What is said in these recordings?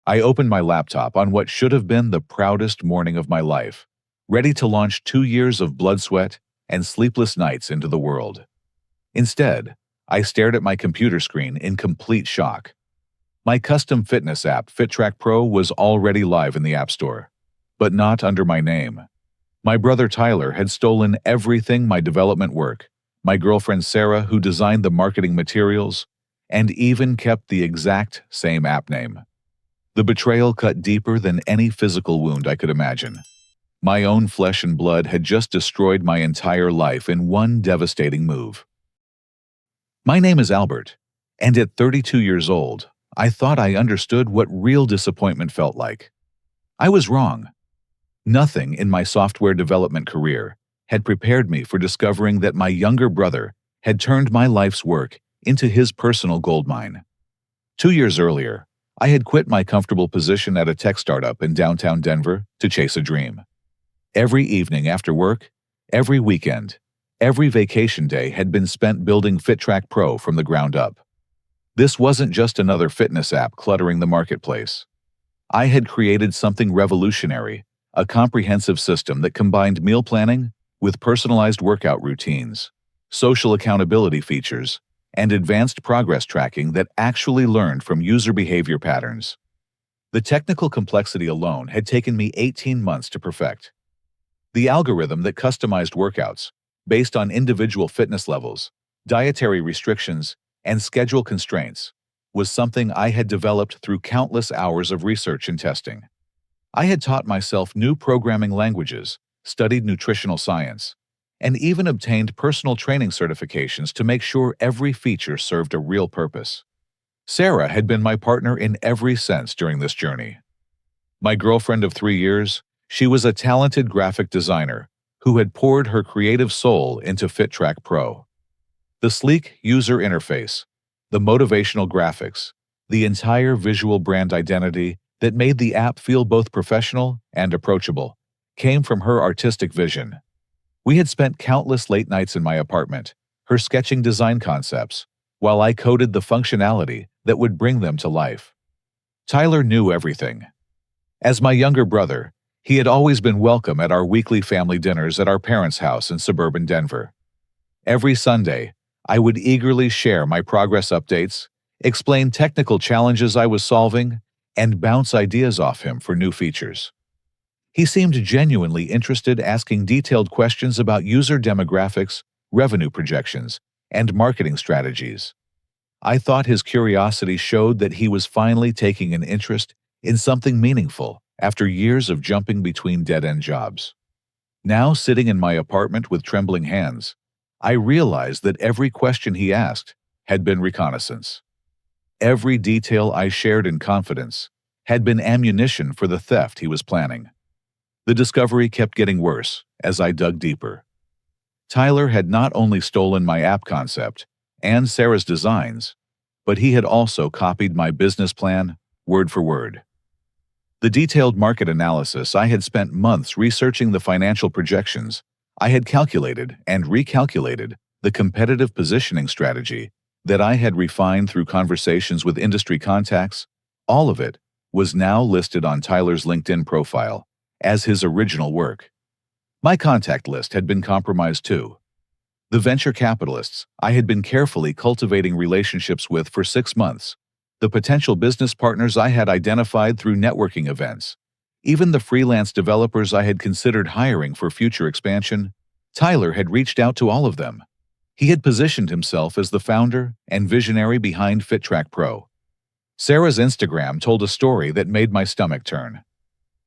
I opened my laptop on what should have been the proudest morning of my life, ready to launch 2 years of blood, sweat, and sleepless nights into the world. Instead, I stared at my computer screen in complete shock. My custom fitness app, FitTrack Pro, was already live in the App Store, but not under my name. My brother Tyler had stolen everything: my development work, my girlfriend Sarah, who designed the marketing materials, and even kept the exact same app name. The betrayal cut deeper than any physical wound I could imagine. My own flesh and blood had just destroyed my entire life in one devastating move. My name is Albert, and at 32 years old, I thought I understood what real disappointment felt like. I was wrong. Nothing in my software development career had prepared me for discovering that my younger brother had turned my life's work into his personal goldmine. 2 years earlier, I had quit my comfortable position at a tech startup in downtown Denver to chase a dream. Every evening after work, every weekend, every vacation day had been spent building FitTrack Pro from the ground up. This wasn't just another fitness app cluttering the marketplace. I had created something revolutionary, a comprehensive system that combined meal planning with personalized workout routines, social accountability features, and advanced progress tracking that actually learned from user behavior patterns. The technical complexity alone had taken me 18 months to perfect. The algorithm that customized workouts, based on individual fitness levels, dietary restrictions, and schedule constraints, was something I had developed through countless hours of research and testing. I had taught myself new programming languages, studied nutritional science, and even obtained personal training certifications to make sure every feature served a real purpose. Sarah had been my partner in every sense during this journey. My girlfriend of 3 years, she was a talented graphic designer who had poured her creative soul into FitTrack Pro. The sleek user interface, the motivational graphics, the entire visual brand identity that made the app feel both professional and approachable, came from her artistic vision. We had spent countless late nights in my apartment, her sketching design concepts, while I coded the functionality that would bring them to life. Tyler knew everything. As my younger brother, he had always been welcome at our weekly family dinners at our parents' house in suburban Denver. Every Sunday, I would eagerly share my progress updates, explain technical challenges I was solving, and bounce ideas off him for new features. He seemed genuinely interested, asking detailed questions about user demographics, revenue projections, and marketing strategies. I thought his curiosity showed that he was finally taking an interest in something meaningful after years of jumping between dead-end jobs. Now, sitting in my apartment with trembling hands, I realized that every question he asked had been reconnaissance. Every detail I shared in confidence had been ammunition for the theft he was planning. The discovery kept getting worse as I dug deeper. Tyler had not only stolen my app concept and Sarah's designs, but he had also copied my business plan word for word. The detailed market analysis I had spent months researching, the financial projections I had calculated and recalculated, the competitive positioning strategy that I had refined through conversations with industry contacts, all of it was now listed on Tyler's LinkedIn profile as his original work. My contact list had been compromised too. The venture capitalists I had been carefully cultivating relationships with for 6 months, the potential business partners I had identified through networking events, even the freelance developers I had considered hiring for future expansion, Tyler had reached out to all of them. He had positioned himself as the founder and visionary behind FitTrack Pro. Sarah's Instagram told a story that made my stomach turn.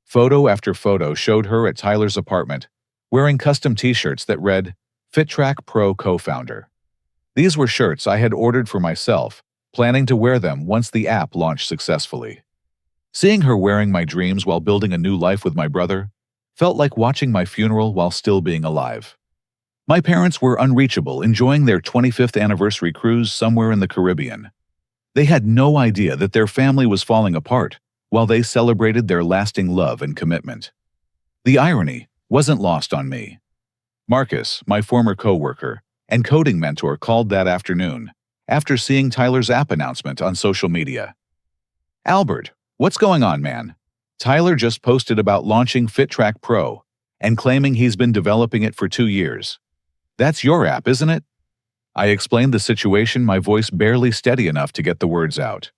Photo after photo showed her at Tyler's apartment, wearing custom t-shirts that read, FitTrack Pro Co-Founder. These were shirts I had ordered for myself, planning to wear them once the app launched successfully. Seeing her wearing my dreams while building a new life with my brother felt like watching my funeral while still being alive. My parents were unreachable, enjoying their 25th anniversary cruise somewhere in the Caribbean. They had no idea that their family was falling apart while they celebrated their lasting love and commitment. The irony wasn't lost on me. Marcus, my former co-worker and coding mentor, called that afternoon after seeing Tyler's app announcement on social media. "Albert, What's going on, man? Tyler just posted about launching FitTrack Pro and claiming he's been developing it for 2 years. That's your app, isn't it? I explained the situation, my voice barely steady enough to get the words out.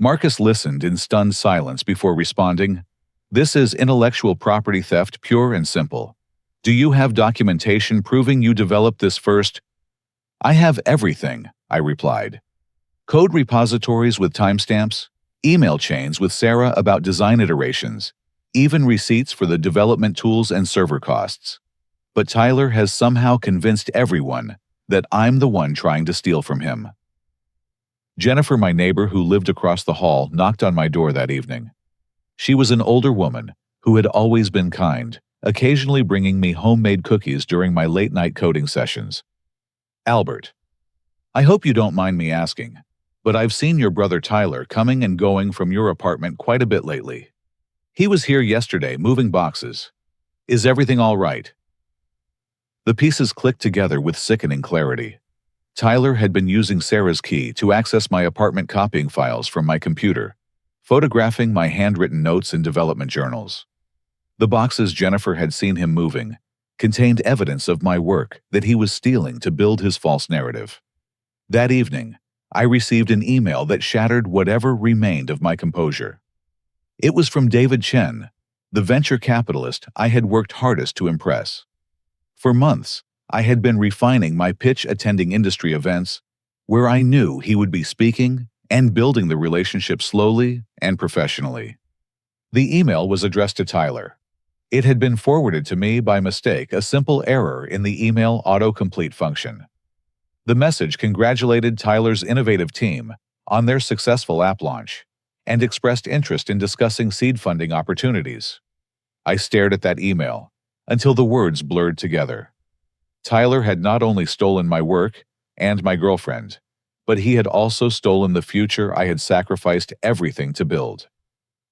Marcus listened in stunned silence before responding, "This is intellectual property theft, pure and simple. Do you have documentation proving you developed this first?" "I have everything," I replied. "Code repositories with timestamps, email chains with Sarah about design iterations, even receipts for the development tools and server costs. But Tyler has somehow convinced everyone that I'm the one trying to steal from him." Jennifer, my neighbor who lived across the hall, knocked on my door that evening. She was an older woman who had always been kind, occasionally bringing me homemade cookies during my late-night coding sessions. "Albert, I hope you don't mind me asking, but I've seen your brother Tyler coming and going from your apartment quite a bit lately. He was here yesterday moving boxes. Is everything all right?" The pieces clicked together with sickening clarity. Tyler had been using Sarah's key to access my apartment copying files from my computer, photographing my handwritten notes and development journals. The boxes Jennifer had seen him moving contained evidence of my work that he was stealing to build his false narrative. That evening, I received an email that shattered whatever remained of my composure. It was from David Chen, the venture capitalist I had worked hardest to impress. For months, I had been refining my pitch attending industry events, where I knew he would be speaking and building the relationship slowly and professionally. The email was addressed to Tyler. It had been forwarded to me by mistake, a simple error in the email autocomplete function. The message congratulated Tyler's innovative team on their successful app launch and expressed interest in discussing seed funding opportunities. I stared at that email until the words blurred together. Tyler had not only stolen my work and my girlfriend, but he had also stolen the future I had sacrificed everything to build.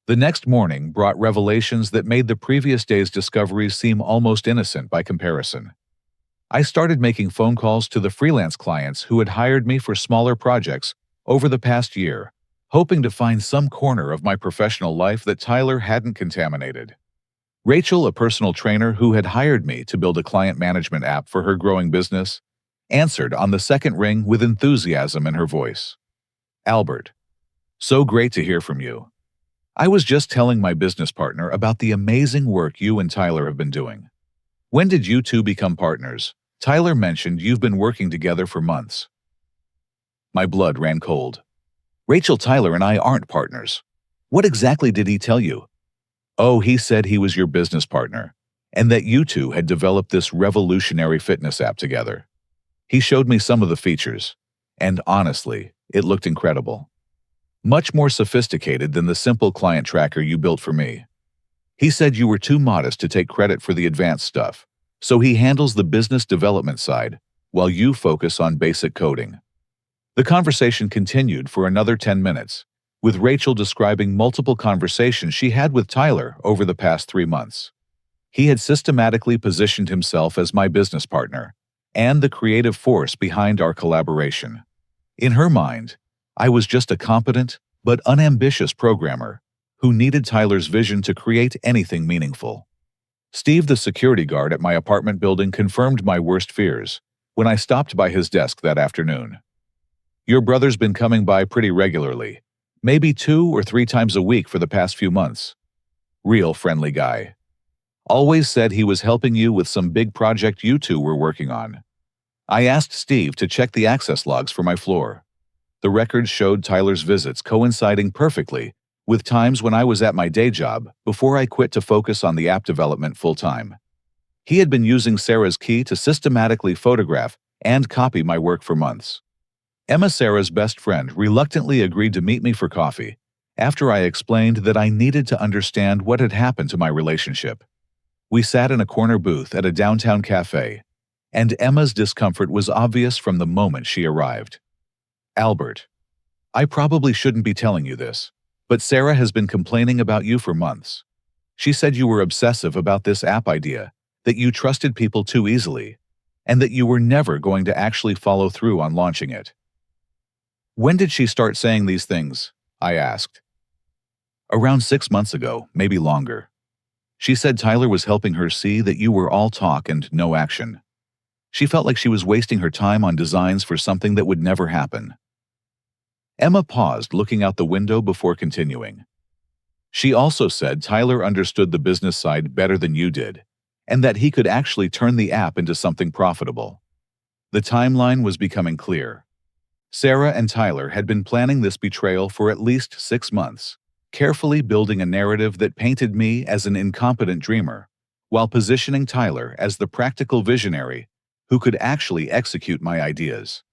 The next morning brought revelations that made the previous day's discoveries seem almost innocent by comparison. I started making phone calls to the freelance clients who had hired me for smaller projects over the past year, hoping to find some corner of my professional life that Tyler hadn't contaminated. Rachel, a personal trainer who had hired me to build a client management app for her growing business, answered on the second ring with enthusiasm in her voice. "Albert, so great to hear from you. I was just telling my business partner about the amazing work you and Tyler have been doing. When did you two become partners? Tyler mentioned you've been working together for months." My blood ran cold. "Rachel, Tyler and I aren't partners. What exactly did he tell you?" "Oh, he said he was your business partner, and that you two had developed this revolutionary fitness app together. He showed me some of the features, and honestly, it looked incredible. Much more sophisticated than the simple client tracker you built for me. He said you were too modest to take credit for the advanced stuff, so he handles the business development side, while you focus on basic coding." The conversation continued for another 10 minutes, with Rachel describing multiple conversations she had with Tyler over the past 3 months. He had systematically positioned himself as my business partner and the creative force behind our collaboration. In her mind, I was just a competent but unambitious programmer who needed Tyler's vision to create anything meaningful. Steve, the security guard at my apartment building, confirmed my worst fears when I stopped by his desk that afternoon. "Your brother's been coming by pretty regularly, maybe 2 or 3 times a week for the past few months. Real friendly guy. Always said he was helping you with some big project you two were working on." I asked Steve to check the access logs for my floor. The records showed Tyler's visits coinciding perfectly with times when I was at my day job before I quit to focus on the app development full-time. He had been using Sarah's key to systematically photograph and copy my work for months. Emma, Sarah's best friend, reluctantly agreed to meet me for coffee after I explained that I needed to understand what had happened to my relationship. We sat in a corner booth at a downtown cafe, and Emma's discomfort was obvious from the moment she arrived. "Albert, I probably shouldn't be telling you this, but Sarah has been complaining about you for months. She said you were obsessive about this app idea, that you trusted people too easily, and that you were never going to actually follow through on launching it." "When did she start saying these things?" I asked. Around 6 months ago, maybe longer. She said Tyler was helping her see that you were all talk and no action. She felt like she was wasting her time on designs for something that would never happen. Emma paused, looking out the window before continuing. She also said Tyler understood the business side better than you did, and that he could actually turn the app into something profitable. The timeline was becoming clear. Sarah and Tyler had been planning this betrayal for at least 6 months, carefully building a narrative that painted me as an incompetent dreamer, while positioning Tyler as the practical visionary who could actually execute my ideas.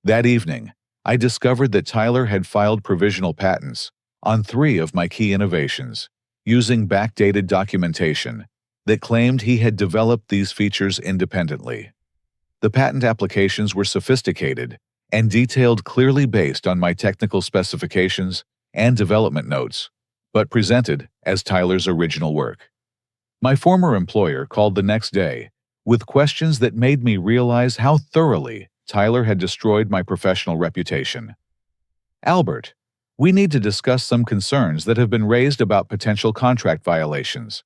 That evening, I discovered that Tyler had filed provisional patents on 3 of my key innovations, using backdated documentation that claimed he had developed these features independently. The patent applications were sophisticated and detailed, clearly based on my technical specifications and development notes, but presented as Tyler's original work. My former employer called the next day with questions that made me realize how thoroughly Tyler had destroyed my professional reputation. "Albert, we need to discuss some concerns that have been raised about potential contract violations.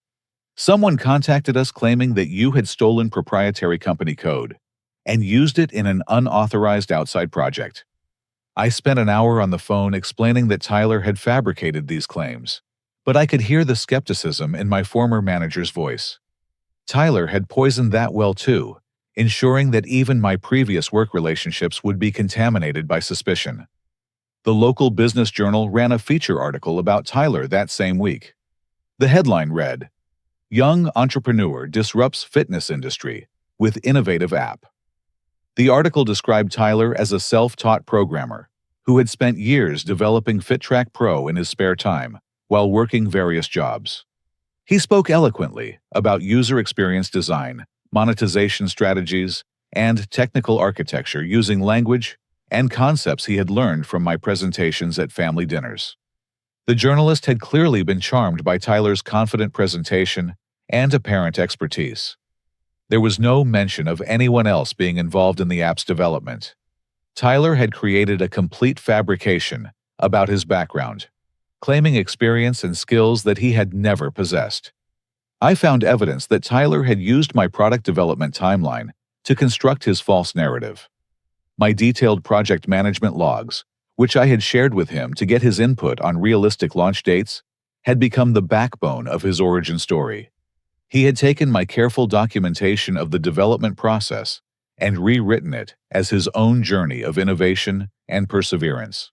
Someone contacted us claiming that you had stolen proprietary company code and used it in an unauthorized outside project." I spent an hour on the phone explaining that Tyler had fabricated these claims, but I could hear the skepticism in my former manager's voice. Tyler had poisoned that well too, ensuring that even my previous work relationships would be contaminated by suspicion. The local business journal ran a feature article about Tyler that same week. The headline read, "Young Entrepreneur Disrupts Fitness Industry with Innovative App." The article described Tyler as a self-taught programmer who had spent years developing FitTrack Pro in his spare time while working various jobs. He spoke eloquently about user experience design, monetization strategies, and technical architecture using language and concepts he had learned from my presentations at family dinners. The journalist had clearly been charmed by Tyler's confident presentation and apparent expertise. There was no mention of anyone else being involved in the app's development. Tyler had created a complete fabrication about his background, claiming experience and skills that he had never possessed. I found evidence that Tyler had used my product development timeline to construct his false narrative. My detailed project management logs, which I had shared with him to get his input on realistic launch dates, had become the backbone of his origin story. He had taken my careful documentation of the development process and rewritten it as his own journey of innovation and perseverance.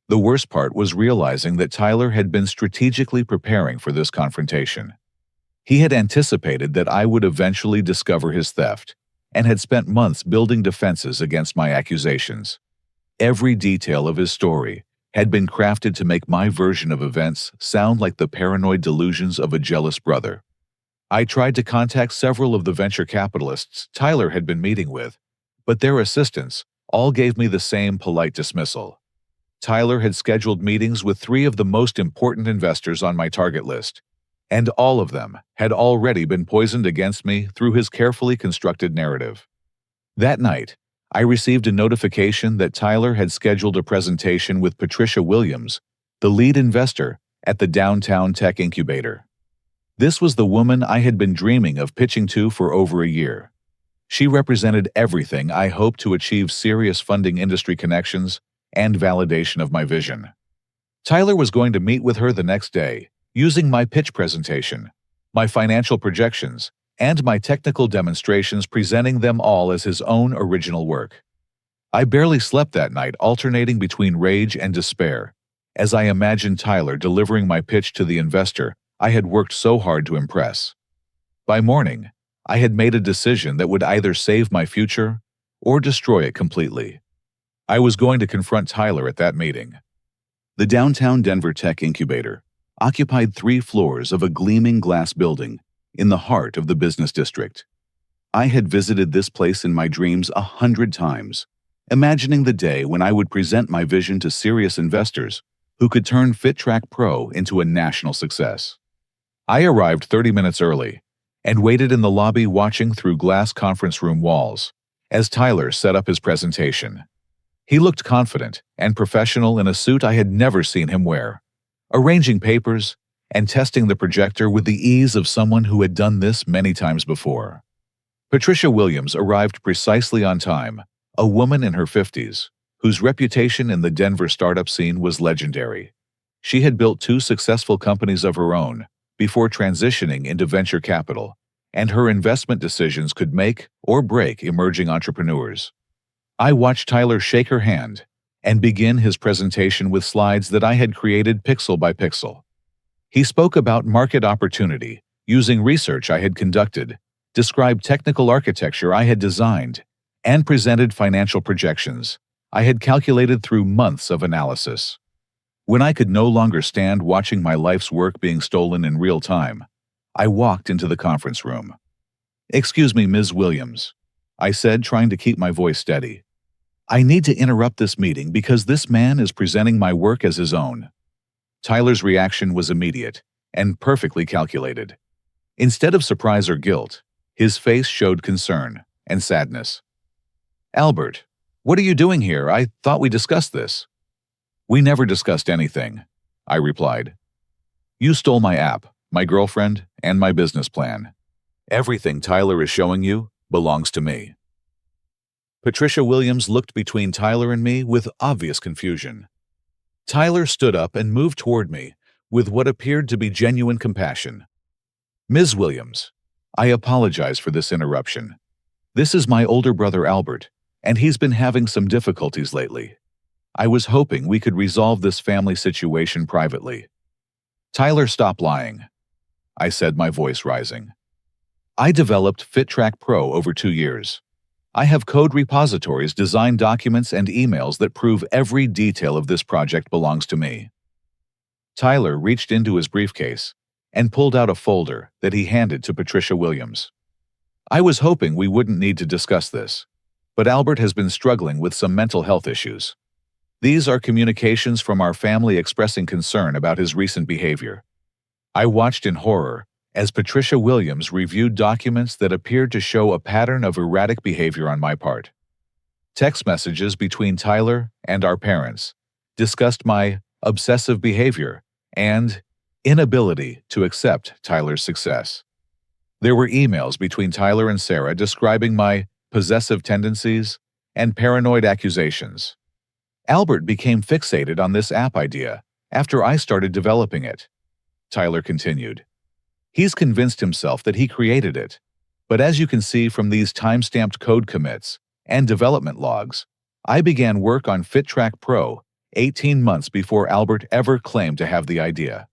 The worst part was realizing that Tyler had been strategically preparing for this confrontation. He had anticipated that I would eventually discover his theft and had spent months building defenses against my accusations. Every detail of his story had been crafted to make my version of events sound like the paranoid delusions of a jealous brother. I tried to contact several of the venture capitalists Tyler had been meeting with, but their assistants all gave me the same polite dismissal. Tyler had scheduled meetings with 3 of the most important investors on my target list, and all of them had already been poisoned against me through his carefully constructed narrative. That night, I received a notification that Tyler had scheduled a presentation with Patricia Williams, the lead investor at the Downtown Tech Incubator. This was the woman I had been dreaming of pitching to for over a year. She represented everything I hoped to achieve: serious funding, industry connections, and validation of my vision. Tyler was going to meet with her the next day, using my pitch presentation, my financial projections, and my technical demonstrations, presenting them all as his own original work. I barely slept that night, alternating between rage and despair, as I imagined Tyler delivering my pitch to the investor I had worked so hard to impress. By morning, I had made a decision that would either save my future or destroy it completely. I was going to confront Tyler at that meeting. The Downtown Denver Tech Incubator occupied 3 floors of a gleaming glass building in the heart of the business district. I had visited this place in my dreams 100 times, imagining the day when I would present my vision to serious investors who could turn FitTrack Pro into a national success. I arrived 30 minutes early and waited in the lobby, watching through glass conference room walls as Tyler set up his presentation. He looked confident and professional in a suit I had never seen him wear, arranging papers, and testing the projector with the ease of someone who had done this many times before. Patricia Williams arrived precisely on time, a woman in her 50s, whose reputation in the Denver startup scene was legendary. She had built 2 successful companies of her own before transitioning into venture capital, and her investment decisions could make or break emerging entrepreneurs. I watched Tyler shake her hand and begin his presentation with slides that I had created pixel by pixel. He spoke about market opportunity, using research I had conducted, described technical architecture I had designed, and presented financial projections I had calculated through months of analysis. When I could no longer stand watching my life's work being stolen in real time, I walked into the conference room. "Excuse me, Ms. Williams," I said, trying to keep my voice steady. "I need to interrupt this meeting because this man is presenting my work as his own." Tyler's reaction was immediate and perfectly calculated. Instead of surprise or guilt, his face showed concern and sadness. "Albert, what are you doing here? I thought we discussed this." "We never discussed anything," I replied. "You stole my app, my girlfriend, and my business plan. Everything Tyler is showing you belongs to me." Patricia Williams looked between Tyler and me with obvious confusion. Tyler stood up and moved toward me with what appeared to be genuine compassion. "Ms. Williams, I apologize for this interruption. This is my older brother Albert, and he's been having some difficulties lately. I was hoping we could resolve this family situation privately." "Tyler, stop lying," I said, my voice rising. "I developed FitTrack Pro over 2 years. I have code repositories, design documents, and emails that prove every detail of this project belongs to me." Tyler reached into his briefcase and pulled out a folder that he handed to Patricia Williams. "I was hoping we wouldn't need to discuss this, but Albert has been struggling with some mental health issues. These are communications from our family expressing concern about his recent behavior." I watched in horror as Patricia Williams reviewed documents that appeared to show a pattern of erratic behavior on my part. Text messages between Tyler and our parents discussed my obsessive behavior and inability to accept Tyler's success. There were emails between Tyler and Sarah describing my possessive tendencies and paranoid accusations. "Albert became fixated on this app idea after I started developing it," Tyler continued. "He's convinced himself that he created it, but as you can see from these time-stamped code commits and development logs, I began work on FitTrack Pro 18 months before Albert ever claimed to have the idea."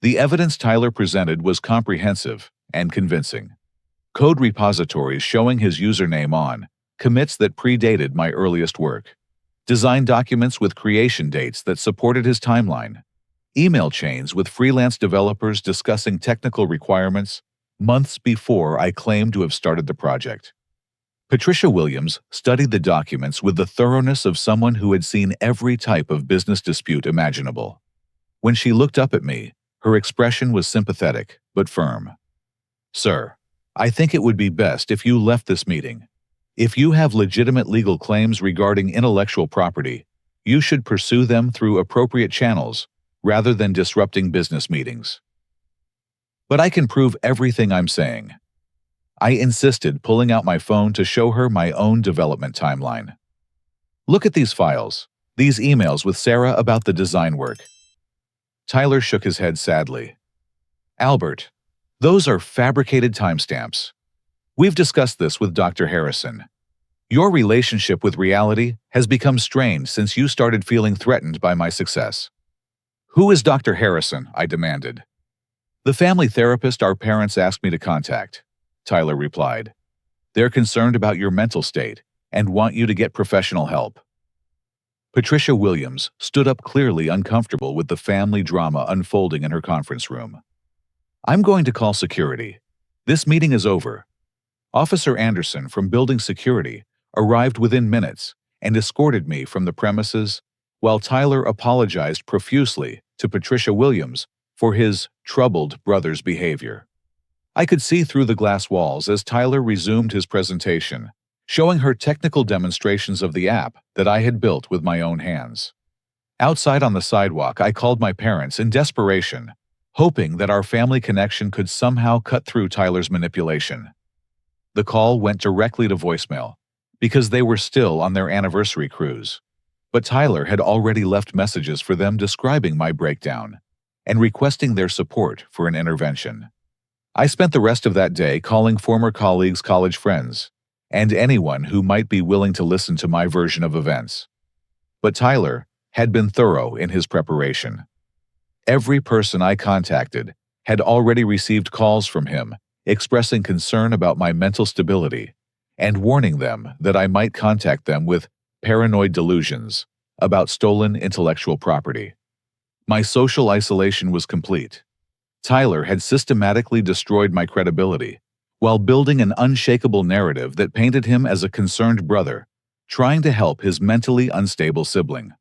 The evidence Tyler presented was comprehensive and convincing. Code repositories showing his username on commits that predated my earliest work, design documents with creation dates that supported his timeline, email chains with freelance developers discussing technical requirements months before I claimed to have started the project. Patricia Williams studied the documents with the thoroughness of someone who had seen every type of business dispute imaginable. When she looked up at me, her expression was sympathetic but firm. "Sir, I think it would be best if you left this meeting. If you have legitimate legal claims regarding intellectual property, you should pursue them through appropriate channels rather than disrupting business meetings." "But I can prove everything I'm saying." I insisted, pulling out my phone to show her my own development timeline. "Look at these files, these emails with Sarah about the design work." Tyler shook his head sadly. "Albert, those are fabricated timestamps. We've discussed this with Dr. Harrison. Your relationship with reality has become strained since you started feeling threatened by my success." "Who is Dr. Harrison?" I demanded. "The family therapist our parents asked me to contact," Tyler replied. "They're concerned about your mental state and want you to get professional help." Patricia Williams stood up, clearly uncomfortable with the family drama unfolding in her conference room. "I'm going to call security. This meeting is over." Officer Anderson from Building Security arrived within minutes and escorted me from the premises, while Tyler apologized profusely to Patricia Williams for his troubled brother's behavior. I could see through the glass walls as Tyler resumed his presentation, showing her technical demonstrations of the app that I had built with my own hands. Outside on the sidewalk, I called my parents in desperation, hoping that our family connection could somehow cut through Tyler's manipulation. The call went directly to voicemail, because they were still on their anniversary cruise. But Tyler had already left messages for them describing my breakdown and requesting their support for an intervention. I spent the rest of that day calling former colleagues, college friends, and anyone who might be willing to listen to my version of events. But Tyler had been thorough in his preparation. Every person I contacted had already received calls from him expressing concern about my mental stability and warning them that I might contact them with paranoid delusions about stolen intellectual property. My social isolation was complete. Tyler had systematically destroyed my credibility while building an unshakable narrative that painted him as a concerned brother trying to help his mentally unstable sibling.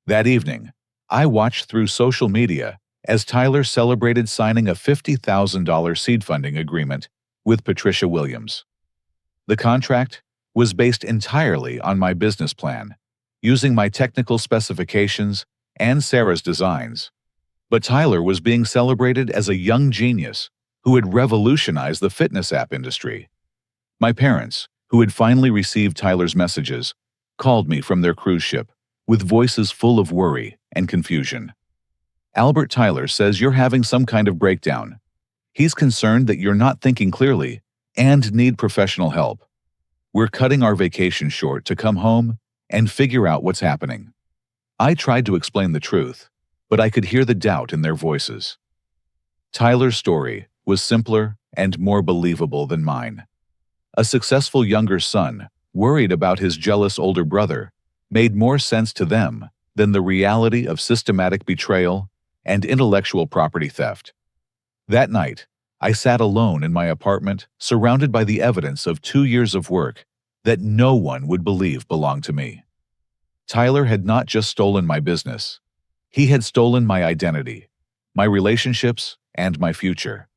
That evening, I watched through social media as Tyler celebrated signing a $50,000 seed funding agreement with Patricia Williams. The contract was based entirely on my business plan, using my technical specifications and Sarah's designs. But Tyler was being celebrated as a young genius who had revolutionized the fitness app industry. My parents, who had finally received Tyler's messages, called me from their cruise ship with voices full of worry and confusion. "Albert, Tyler says you're having some kind of breakdown. He's concerned that you're not thinking clearly and need professional help. We're cutting our vacation short to come home and figure out what's happening." I tried to explain the truth, but I could hear the doubt in their voices. Tyler's story was simpler and more believable than mine. A successful younger son, worried about his jealous older brother, made more sense to them than the reality of systematic betrayal and intellectual property theft. That night, I sat alone in my apartment, surrounded by the evidence of 2 years of work that no one would believe belonged to me. Tyler had not just stolen my business. He had stolen my identity, my relationships, and my future.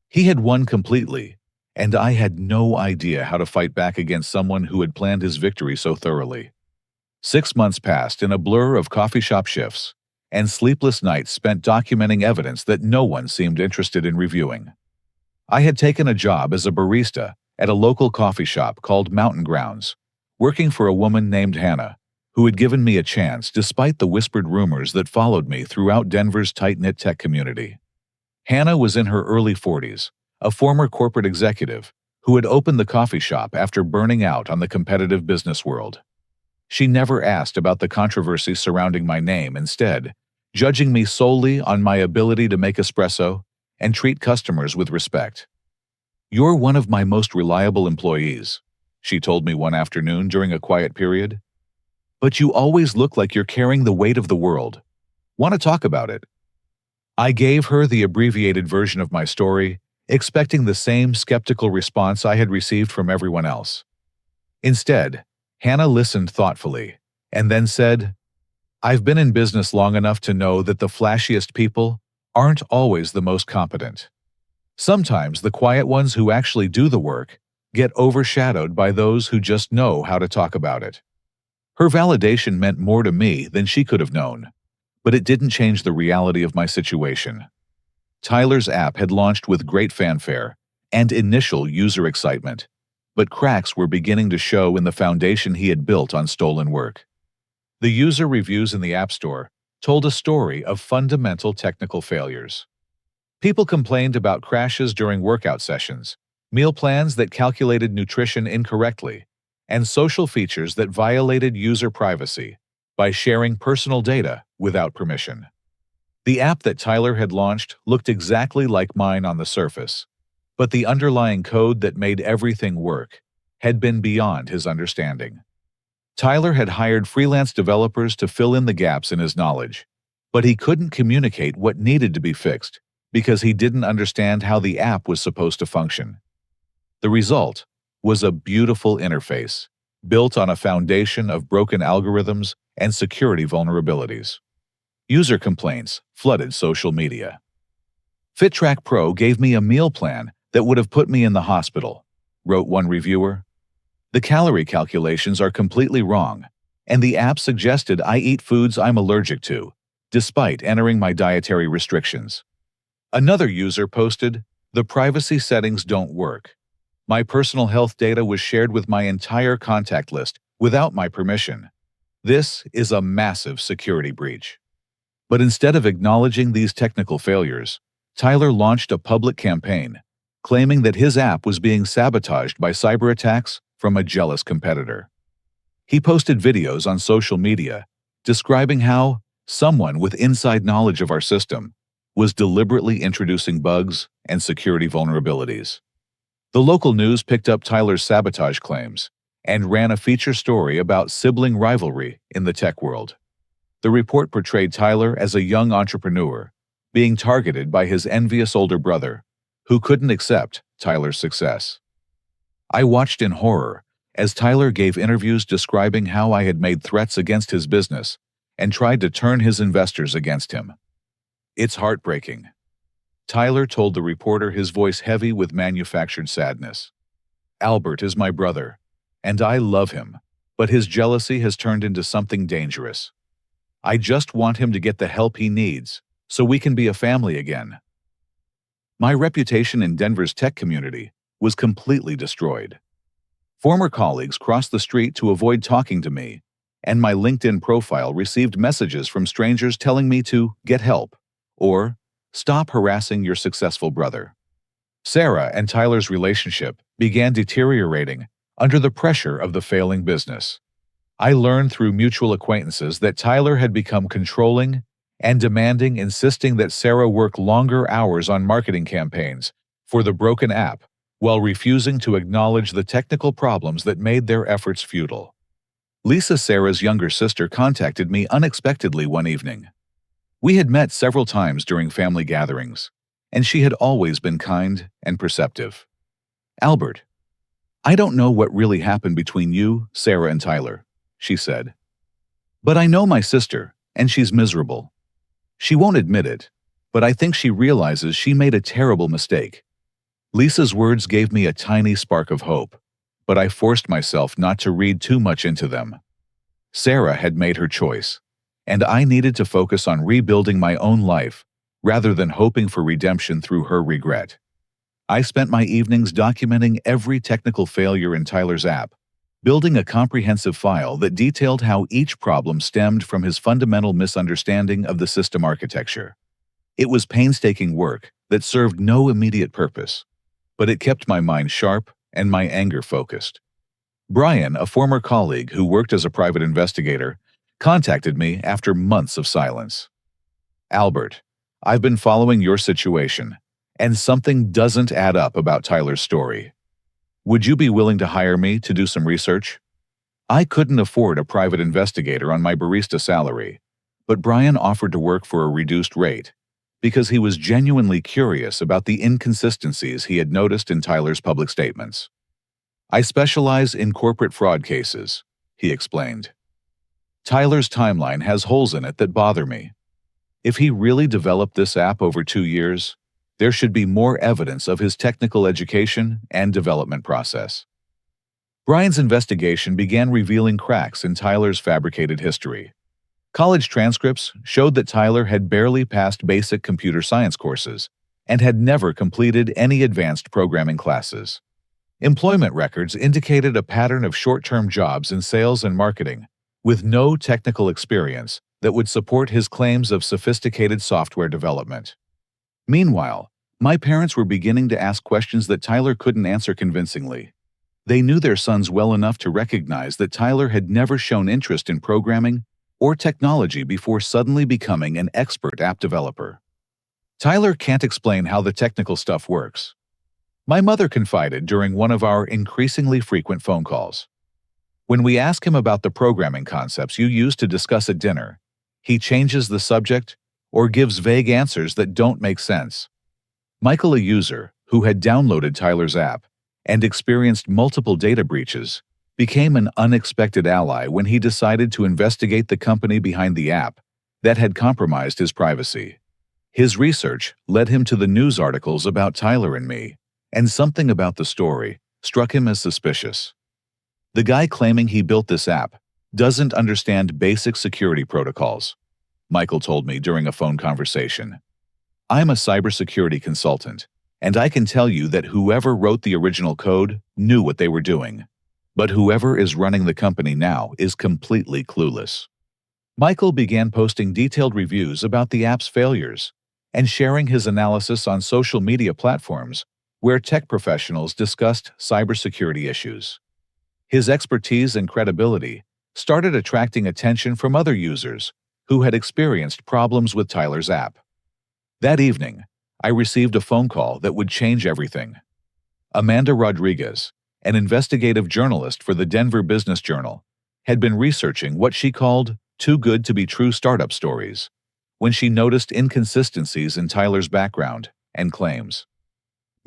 He had won completely, and I had no idea how to fight back against someone who had planned his victory so thoroughly. 6 months passed in a blur of coffee shop shifts and sleepless nights spent documenting evidence that no one seemed interested in reviewing. I had taken a job as a barista at a local coffee shop called Mountain Grounds, working for a woman named Hannah, who had given me a chance despite the whispered rumors that followed me throughout Denver's tight-knit tech community. Hannah was in her early 40s, a former corporate executive who had opened the coffee shop after burning out on the competitive business world. She never asked about the controversy surrounding my name, instead, judging me solely on my ability to make espresso and treat customers with respect. "You're one of my most reliable employees," she told me one afternoon during a quiet period. "But you always look like you're carrying the weight of the world. Want to talk about it?" I gave her the abbreviated version of my story, expecting the same skeptical response I had received from everyone else. Instead, Hannah listened thoughtfully and then said, "I've been in business long enough to know that the flashiest people aren't always the most competent. Sometimes the quiet ones who actually do the work get overshadowed by those who just know how to talk about it." Her validation meant more to me than she could have known, but it didn't change the reality of my situation. Tyler's app had launched with great fanfare and initial user excitement, but cracks were beginning to show in the foundation he had built on stolen work. The user reviews in the App Store told a story of fundamental technical failures. People complained about crashes during workout sessions, meal plans that calculated nutrition incorrectly, and social features that violated user privacy by sharing personal data without permission. The app that Tyler had launched looked exactly like mine on the surface, but the underlying code that made everything work had been beyond his understanding. Tyler had hired freelance developers to fill in the gaps in his knowledge, but he couldn't communicate what needed to be fixed because he didn't understand how the app was supposed to function. The result was a beautiful interface built on a foundation of broken algorithms and security vulnerabilities. User complaints flooded social media. FitTrack Pro gave me a meal plan that would have put me in the hospital, wrote one reviewer. The calorie calculations are completely wrong, and the app suggested I eat foods I'm allergic to, despite entering my dietary restrictions. Another user posted, "The privacy settings don't work. My personal health data was shared with my entire contact list without my permission. This is a massive security breach." But instead of acknowledging these technical failures, Tyler launched a public campaign, claiming that his app was being sabotaged by cyber attacks from a jealous competitor. He posted videos on social media describing how someone with inside knowledge of our system was deliberately introducing bugs and security vulnerabilities. The local news picked up Tyler's sabotage claims and ran a feature story about sibling rivalry in the tech world. The report portrayed Tyler as a young entrepreneur, being targeted by his envious older brother, who couldn't accept Tyler's success. I watched in horror as Tyler gave interviews describing how I had made threats against his business and tried to turn his investors against him. "It's heartbreaking," Tyler told the reporter, his voice heavy with manufactured sadness. "Albert is my brother, and I love him, but his jealousy has turned into something dangerous. I just want him to get the help he needs so we can be a family again." My reputation in Denver's tech community was completely destroyed. Former colleagues crossed the street to avoid talking to me, and my LinkedIn profile received messages from strangers telling me to get help or stop harassing your successful brother. Sarah and Tyler's relationship began deteriorating under the pressure of the failing business. I learned through mutual acquaintances that Tyler had become controlling and demanding, insisting that Sarah work longer hours on marketing campaigns for the broken app while refusing to acknowledge the technical problems that made their efforts futile. Lisa, Sarah's younger sister, contacted me unexpectedly one evening. We had met several times during family gatherings, and she had always been kind and perceptive. "Albert, I don't know what really happened between you, Sarah, and Tyler," she said. "But I know my sister, and she's miserable. She won't admit it, but I think she realizes she made a terrible mistake." Lisa's words gave me a tiny spark of hope, but I forced myself not to read too much into them. Sarah had made her choice, and I needed to focus on rebuilding my own life rather than hoping for redemption through her regret. I spent my evenings documenting every technical failure in Tyler's app, building a comprehensive file that detailed how each problem stemmed from his fundamental misunderstanding of the system architecture. It was painstaking work that served no immediate purpose, but it kept my mind sharp and my anger focused. Brian, a former colleague who worked as a private investigator, contacted me after months of silence. "Albert, I've been following your situation, and something doesn't add up about Tyler's story. Would you be willing to hire me to do some research?" I couldn't afford a private investigator on my barista salary, but Brian offered to work for a reduced rate because he was genuinely curious about the inconsistencies he had noticed in Tyler's public statements. "I specialize in corporate fraud cases," he explained. "Tyler's timeline has holes in it that bother me. If he really developed this app over 2 years, there should be more evidence of his technical education and development process." Brian's investigation began revealing cracks in Tyler's fabricated history. College transcripts showed that Tyler had barely passed basic computer science courses and had never completed any advanced programming classes. Employment records indicated a pattern of short-term jobs in sales and marketing, with no technical experience that would support his claims of sophisticated software development. Meanwhile, my parents were beginning to ask questions that Tyler couldn't answer convincingly. They knew their sons well enough to recognize that Tyler had never shown interest in programming or technology before suddenly becoming an expert app developer. "Tyler can't explain how the technical stuff works," my mother confided during one of our increasingly frequent phone calls. "When we ask him about the programming concepts you use to discuss at dinner, he changes the subject or gives vague answers that don't make sense." Michael, a user who had downloaded Tyler's app and experienced multiple data breaches, became an unexpected ally when he decided to investigate the company behind the app that had compromised his privacy. His research led him to the news articles about Tyler and me, and something about the story struck him as suspicious. The guy claiming he built this app doesn't understand basic security protocols, Michael told me during a phone conversation. I'm a cybersecurity consultant, and I can tell you that whoever wrote the original code knew what they were doing. But whoever is running the company now is completely clueless. Michael began posting detailed reviews about the app's failures and sharing his analysis on social media platforms where tech professionals discussed cybersecurity issues. His expertise and credibility started attracting attention from other users who had experienced problems with Tyler's app. That evening, I received a phone call that would change everything. Amanda Rodriguez, an investigative journalist for the Denver Business Journal, had been researching what she called too good to be true startup stories when she noticed inconsistencies in Tyler's background and claims.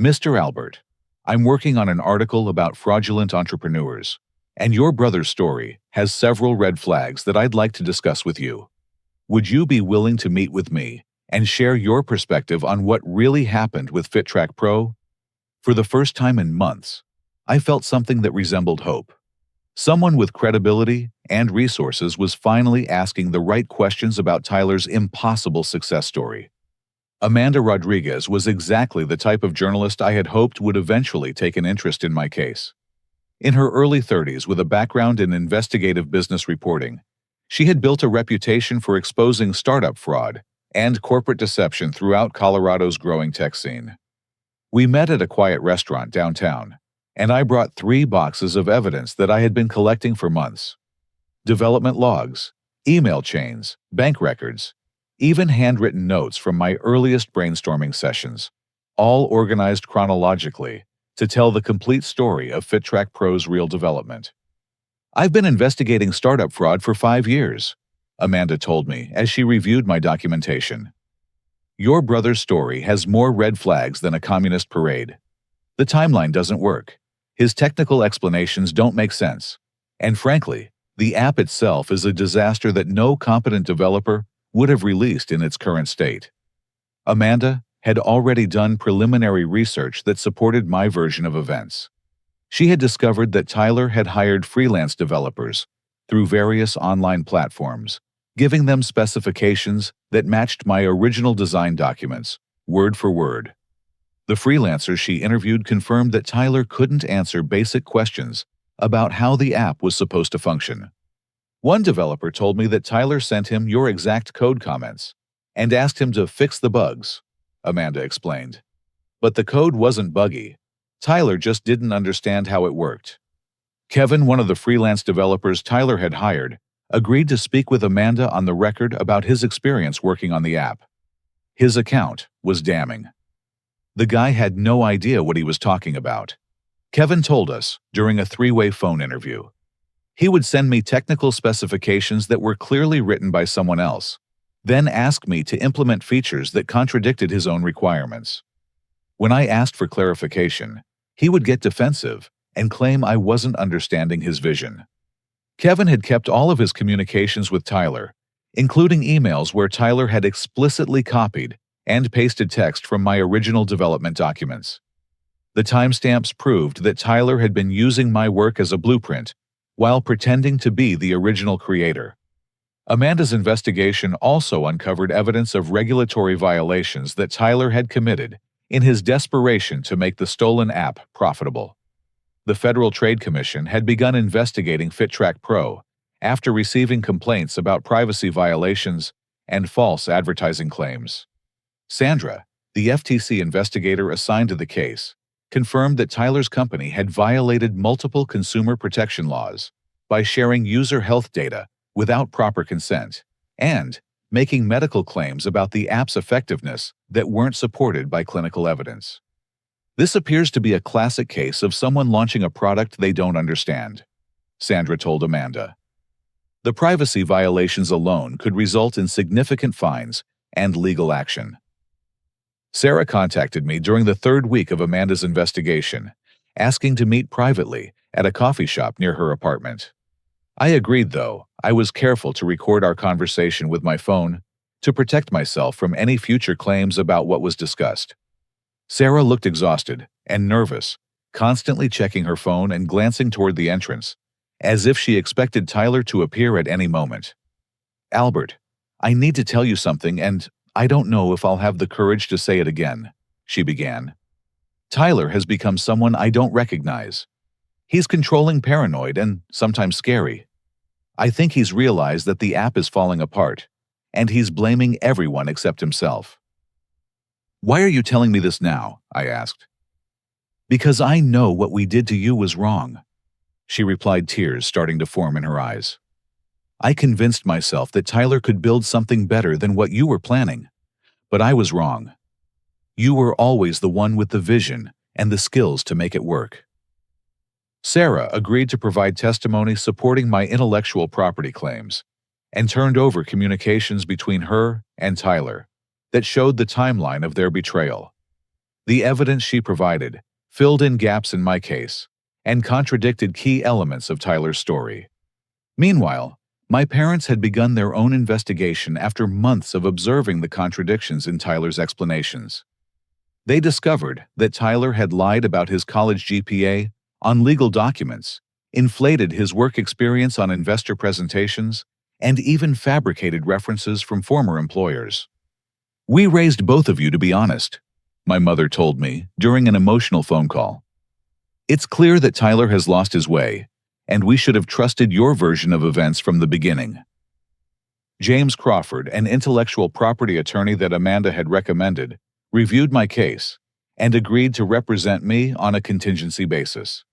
Mr. Albert, I'm working on an article about fraudulent entrepreneurs, and your brother's story has several red flags that I'd like to discuss with you. Would you be willing to meet with me and share your perspective on what really happened with FitTrack Pro? For the first time in months, I felt something that resembled hope. Someone with credibility and resources was finally asking the right questions about Tyler's impossible success story. Amanda Rodriguez was exactly the type of journalist I had hoped would eventually take an interest in my case. In her early 30s with a background in investigative business reporting, she had built a reputation for exposing startup fraud and corporate deception throughout Colorado's growing tech scene. We met at a quiet restaurant downtown, and I brought 3 boxes of evidence that I had been collecting for months. Development logs, email chains, bank records, even handwritten notes from my earliest brainstorming sessions, all organized chronologically to tell the complete story of FitTrack Pro's real development. I've been investigating startup fraud for 5 years, Amanda told me as she reviewed my documentation. Your brother's story has more red flags than a communist parade. The timeline doesn't work. His technical explanations don't make sense. And frankly, the app itself is a disaster that no competent developer would have released in its current state. Amanda had already done preliminary research that supported my version of events. She had discovered that Tyler had hired freelance developers through various online platforms, giving them specifications that matched my original design documents, word for word. The freelancers she interviewed confirmed that Tyler couldn't answer basic questions about how the app was supposed to function. One developer told me that Tyler sent him your exact code comments and asked him to fix the bugs, Amanda explained. But the code wasn't buggy. Tyler just didn't understand how it worked. Kevin, one of the freelance developers Tyler had hired, agreed to speak with Amanda on the record about his experience working on the app. His account was damning. The guy had no idea what he was talking about. Kevin told us during a 3-way phone interview. He would send me technical specifications that were clearly written by someone else, then ask me to implement features that contradicted his own requirements. When I asked for clarification, he would get defensive and claim I wasn't understanding his vision. Kevin had kept all of his communications with Tyler, including emails where Tyler had explicitly copied and pasted text from my original development documents. The timestamps proved that Tyler had been using my work as a blueprint while pretending to be the original creator. Amanda's investigation also uncovered evidence of regulatory violations that Tyler had committed in his desperation to make the stolen app profitable. The Federal Trade Commission had begun investigating FitTrack Pro after receiving complaints about privacy violations and false advertising claims. Sandra, the FTC investigator assigned to the case, confirmed that Tyler's company had violated multiple consumer protection laws by sharing user health data without proper consent and making medical claims about the app's effectiveness that weren't supported by clinical evidence. This appears to be a classic case of someone launching a product they don't understand, Sandra told Amanda. The privacy violations alone could result in significant fines and legal action. Sarah contacted me during the 3rd week of Amanda's investigation, asking to meet privately at a coffee shop near her apartment. I agreed, though I was careful to record our conversation with my phone to protect myself from any future claims about what was discussed. Sarah looked exhausted and nervous, constantly checking her phone and glancing toward the entrance, as if she expected Tyler to appear at any moment. "Albert, I need to tell you something, and I don't know if I'll have the courage to say it again," she began. "Tyler has become someone I don't recognize. He's controlling, paranoid, and sometimes scary. I think he's realized that the app is falling apart, and he's blaming everyone except himself." "Why are you telling me this now?" I asked. "Because I know what we did to you was wrong," she replied, tears starting to form in her eyes. "I convinced myself that Tyler could build something better than what you were planning, but I was wrong. You were always the one with the vision and the skills to make it work." Sarah agreed to provide testimony supporting my intellectual property claims and turned over communications between her and Tyler that showed the timeline of their betrayal. The evidence she provided filled in gaps in my case and contradicted key elements of Tyler's story. Meanwhile, my parents had begun their own investigation after months of observing the contradictions in Tyler's explanations. They discovered that Tyler had lied about his college GPA on legal documents, inflated his work experience on investor presentations, and even fabricated references from former employers. "We raised both of you to be honest," my mother told me during an emotional phone call. "It's clear that Tyler has lost his way, and we should have trusted your version of events from the beginning." James Crawford, an intellectual property attorney that Amanda had recommended, reviewed my case and agreed to represent me on a contingency basis.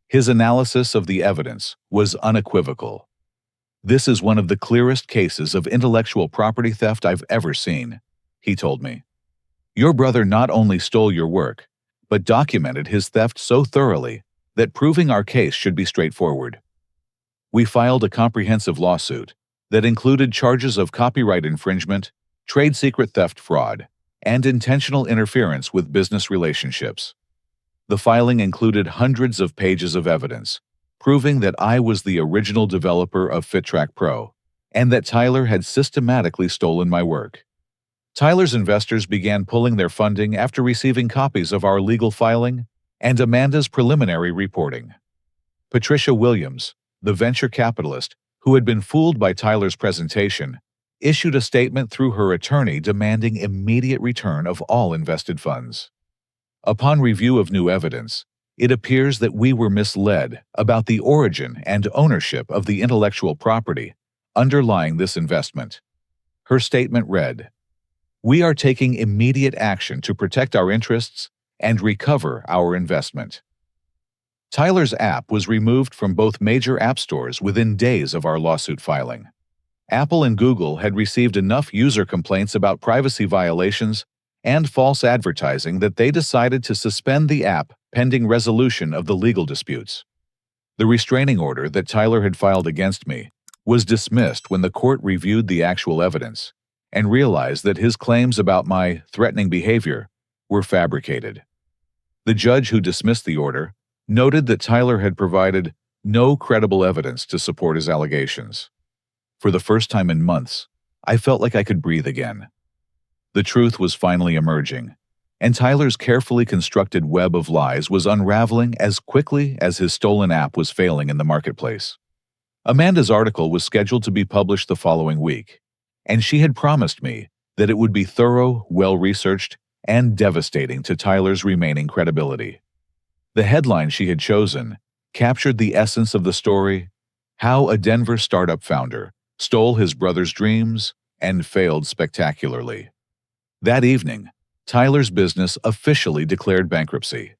His analysis of the evidence was unequivocal. "This is one of the clearest cases of intellectual property theft I've ever seen," he told me. "Your brother not only stole your work, but documented his theft so thoroughly that proving our case should be straightforward." We filed a comprehensive lawsuit that included charges of copyright infringement, trade secret theft fraud, and intentional interference with business relationships. The filing included hundreds of pages of evidence, proving that I was the original developer of FitTrack Pro, and that Tyler had systematically stolen my work. Tyler's investors began pulling their funding after receiving copies of our legal filing and Amanda's preliminary reporting. Patricia Williams, the venture capitalist who had been fooled by Tyler's presentation, issued a statement through her attorney demanding immediate return of all invested funds. Upon review of new evidence, it appears that we were misled about the origin and ownership of the intellectual property underlying this investment. Her statement read, "We are taking immediate action to protect our interests and recover our investment." Tyler's app was removed from both major app stores within days of our lawsuit filing. Apple and Google had received enough user complaints about privacy violations and false advertising that they decided to suspend the app pending resolution of the legal disputes. The restraining order that Tyler had filed against me was dismissed when the court reviewed the actual evidence and realized that his claims about my threatening behavior were fabricated. The judge who dismissed the order noted that Tyler had provided no credible evidence to support his allegations. For the first time in months, I felt like I could breathe again. The truth was finally emerging, and Tyler's carefully constructed web of lies was unraveling as quickly as his stolen app was failing in the marketplace. Amanda's article was scheduled to be published the following week, and she had promised me that it would be thorough, well-researched, and devastating to Tyler's remaining credibility. The headline she had chosen captured the essence of the story: how a Denver startup founder stole his brother's dreams and failed spectacularly. That evening, Tyler's business officially declared bankruptcy.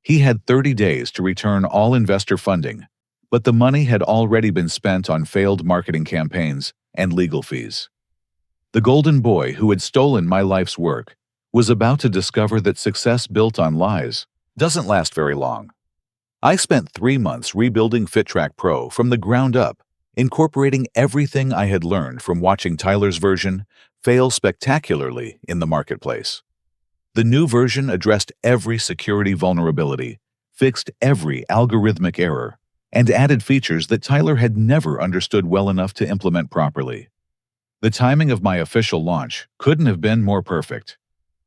He had 30 days to return all investor funding, but the money had already been spent on failed marketing campaigns and legal fees. The golden boy who had stolen my life's work was about to discover that success built on lies doesn't last very long. I spent 3 months rebuilding FitTrack Pro from the ground up, incorporating everything I had learned from watching Tyler's version fail spectacularly in the marketplace. The new version addressed every security vulnerability, fixed every algorithmic error, and added features that Tyler had never understood well enough to implement properly. The timing of my official launch couldn't have been more perfect.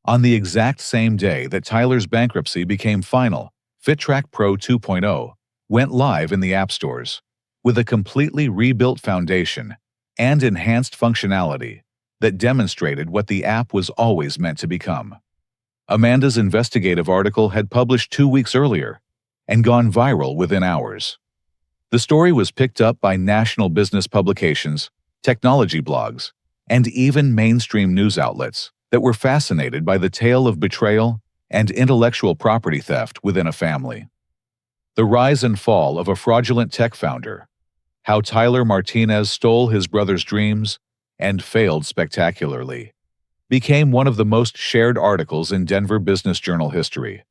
On the exact same day that Tyler's bankruptcy became final, FitTrack Pro 2.0 went live in the app stores, with a completely rebuilt foundation and enhanced functionality that demonstrated what the app was always meant to become. Amanda's investigative article had published 2 weeks earlier and gone viral within hours. The story was picked up by national business publications, technology blogs, and even mainstream news outlets that were fascinated by the tale of betrayal and intellectual property theft within a family. The rise and fall of a fraudulent tech founder, how Tyler Martinez stole his brother's dreams and failed spectacularly, became one of the most shared articles in Denver Business Journal history.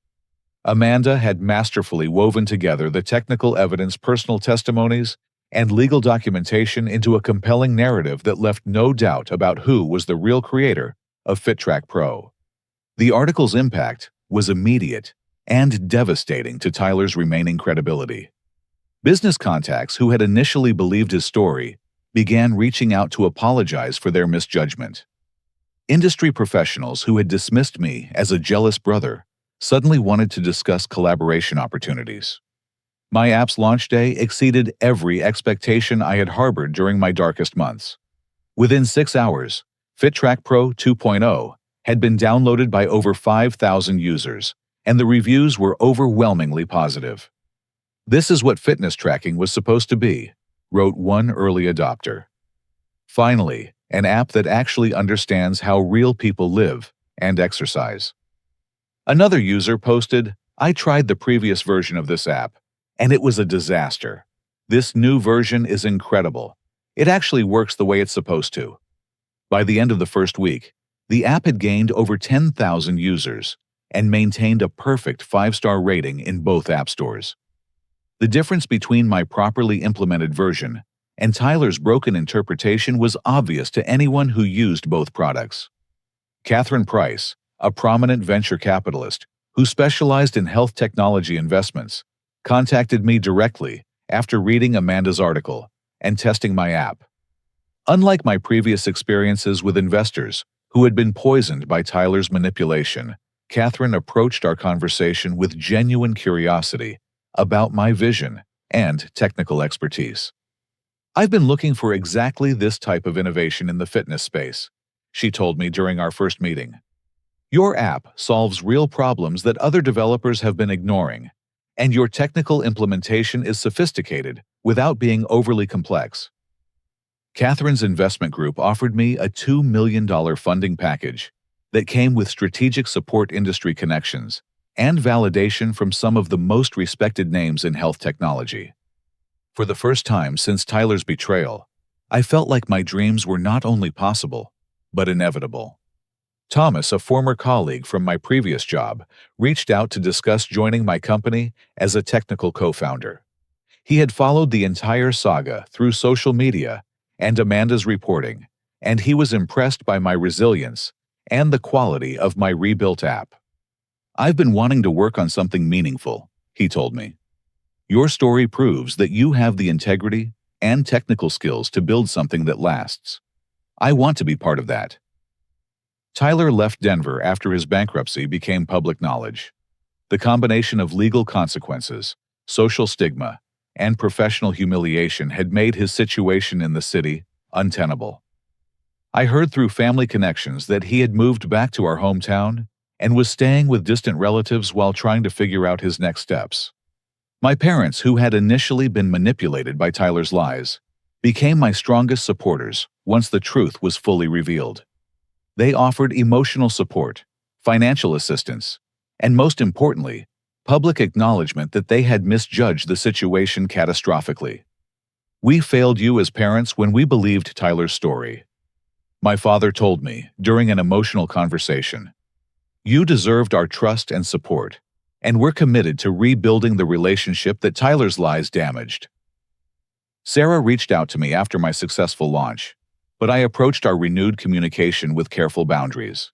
Amanda had masterfully woven together the technical evidence, personal testimonies, and legal documentation into a compelling narrative that left no doubt about who was the real creator of FitTrack Pro. The article's impact was immediate and devastating to Tyler's remaining credibility. Business contacts who had initially believed his story began reaching out to apologize for their misjudgment. Industry professionals who had dismissed me as a jealous brother suddenly wanted to discuss collaboration opportunities. My app's launch day exceeded every expectation I had harbored during my darkest months. Within 6 hours, FitTrack Pro 2.0 had been downloaded by over 5,000 users, and the reviews were overwhelmingly positive. "This is what fitness tracking was supposed to be," wrote one early adopter. Finally, an app that actually understands how real people live and exercise. Another user posted, "I tried the previous version of this app, and it was a disaster. This new version is incredible. It actually works the way it's supposed to." By the end of the first week, the app had gained over 10,000 users and maintained a perfect 5-star rating in both app stores. The difference between my properly implemented version and Tyler's broken interpretation was obvious to anyone who used both products. Catherine Price, a prominent venture capitalist who specialized in health technology investments, contacted me directly after reading Amanda's article and testing my app. Unlike my previous experiences with investors who had been poisoned by Tyler's manipulation, Catherine approached our conversation with genuine curiosity about my vision and technical expertise. "I've been looking for exactly this type of innovation in the fitness space," she told me during our first meeting. "Your app solves real problems that other developers have been ignoring, and your technical implementation is sophisticated without being overly complex." Catherine's investment group offered me a $2 million funding package that came with strategic support, industry connections, and validation from some of the most respected names in health technology. For the first time since Tyler's betrayal, I felt like my dreams were not only possible, but inevitable. Thomas, a former colleague from my previous job, reached out to discuss joining my company as a technical co-founder. He had followed the entire saga through social media and Amanda's reporting, and he was impressed by my resilience and the quality of my rebuilt app. "I've been wanting to work on something meaningful," he told me. "Your story proves that you have the integrity and technical skills to build something that lasts. I want to be part of that." Tyler left Denver after his bankruptcy became public knowledge. The combination of legal consequences, social stigma, and professional humiliation had made his situation in the city untenable. I heard through family connections that he had moved back to our hometown and was staying with distant relatives while trying to figure out his next steps. My parents, who had initially been manipulated by Tyler's lies, became my strongest supporters once the truth was fully revealed. They offered emotional support, financial assistance, and most importantly, public acknowledgement that they had misjudged the situation catastrophically. "We failed you as parents when we believed Tyler's story," my father told me during an emotional conversation. "You deserved our trust and support, and we're committed to rebuilding the relationship that Tyler's lies damaged." Sarah reached out to me after my successful launch, but I approached our renewed communication with careful boundaries.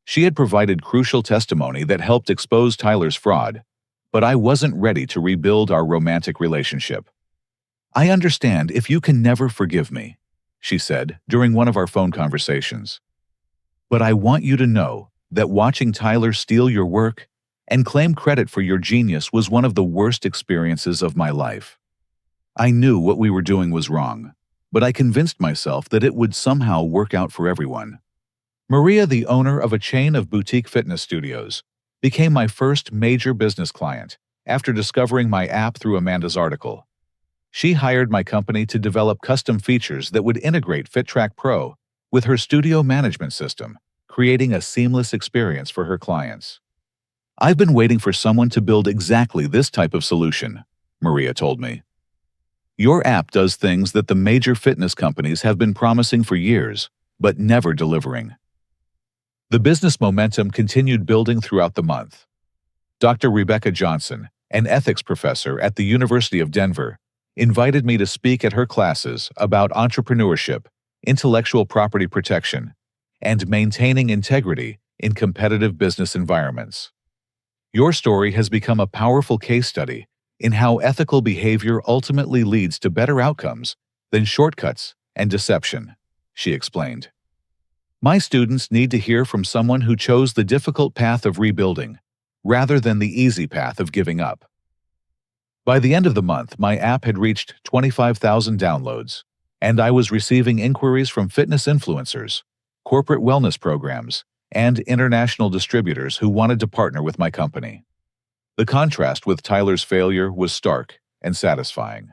She had provided crucial testimony that helped expose Tyler's fraud, but I wasn't ready to rebuild our romantic relationship. "I understand if you can never forgive me," she said during one of our phone conversations. "But I want you to know that watching Tyler steal your work and claim credit for your genius was one of the worst experiences of my life. I knew what we were doing was wrong, but I convinced myself that it would somehow work out for everyone. Maria, the owner of a chain of boutique fitness studios, became my first major business client after discovering my app through Amanda's article. She hired my company to develop custom features that would integrate FitTrack Pro with her studio management system, creating a seamless experience for her clients. "I've been waiting for someone to build exactly this type of solution," Maria told me. "Your app does things that the major fitness companies have been promising for years, but never delivering." The business momentum continued building throughout the month. Dr. Rebecca Johnson, an ethics professor at the University of Denver, invited me to speak at her classes about entrepreneurship, intellectual property protection, and maintaining integrity in competitive business environments. "Your story has become a powerful case study in how ethical behavior ultimately leads to better outcomes than shortcuts and deception," she explained. "My students need to hear from someone who chose the difficult path of rebuilding, rather than the easy path of giving up." By the end of the month, my app had reached 25,000 downloads, and I was receiving inquiries from fitness influencers, corporate wellness programs, and international distributors who wanted to partner with my company. The contrast with Tyler's failure was stark and satisfying.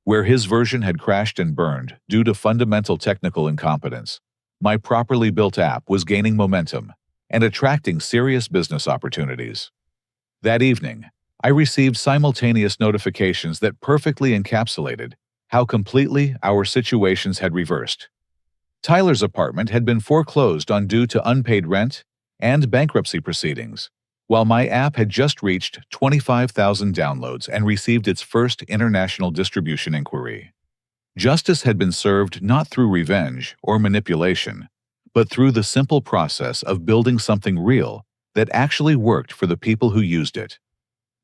Where his version had crashed and burned due to fundamental technical incompetence, my properly built app was gaining momentum and attracting serious business opportunities. That evening, I received simultaneous notifications that perfectly encapsulated how completely our situations had reversed. Tyler's apartment had been foreclosed on due to unpaid rent and bankruptcy proceedings, while my app had just reached 25,000 downloads and received its first international distribution inquiry. Justice had been served not through revenge or manipulation, but through the simple process of building something real that actually worked for the people who used it.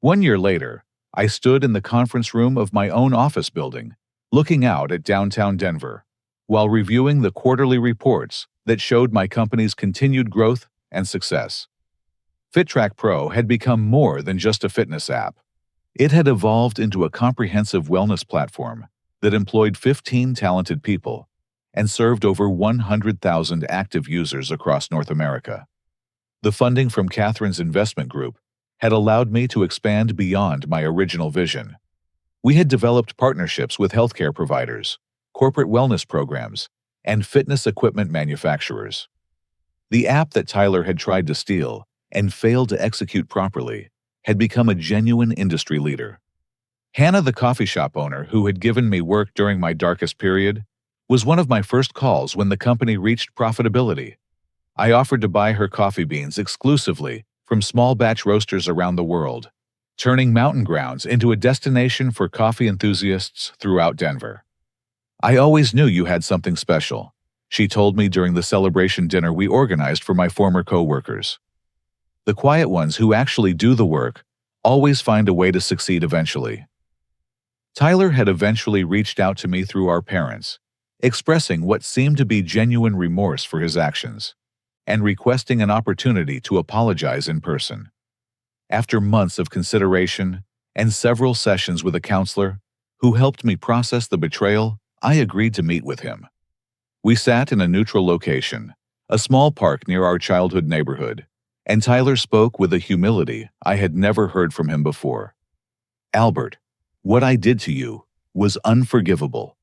1 year later, I stood in the conference room of my own office building, looking out at downtown Denver, while reviewing the quarterly reports that showed my company's continued growth and success. FitTrack Pro had become more than just a fitness app. It had evolved into a comprehensive wellness platform that employed 15 talented people and served over 100,000 active users across North America. The funding from Catherine's investment group had allowed me to expand beyond my original vision. We had developed partnerships with healthcare providers, corporate wellness programs, and fitness equipment manufacturers. The app that Tyler had tried to steal and failed to execute properly had become a genuine industry leader. Hannah, the coffee shop owner who had given me work during my darkest period, was one of my first calls when the company reached profitability. I offered to buy her coffee beans exclusively from small batch roasters around the world, turning Mountain Grounds into a destination for coffee enthusiasts throughout Denver. "I always knew you had something special," she told me during the celebration dinner we organized for my former co-workers. "The quiet ones who actually do the work always find a way to succeed eventually." Tyler had eventually reached out to me through our parents, expressing what seemed to be genuine remorse for his actions, and requesting an opportunity to apologize in person. After months of consideration and several sessions with a counselor who helped me process the betrayal, I agreed to meet with him. We sat in a neutral location, a small park near our childhood neighborhood, and Tyler spoke with a humility I had never heard from him before. "Albert, what I did to you was unforgivable,"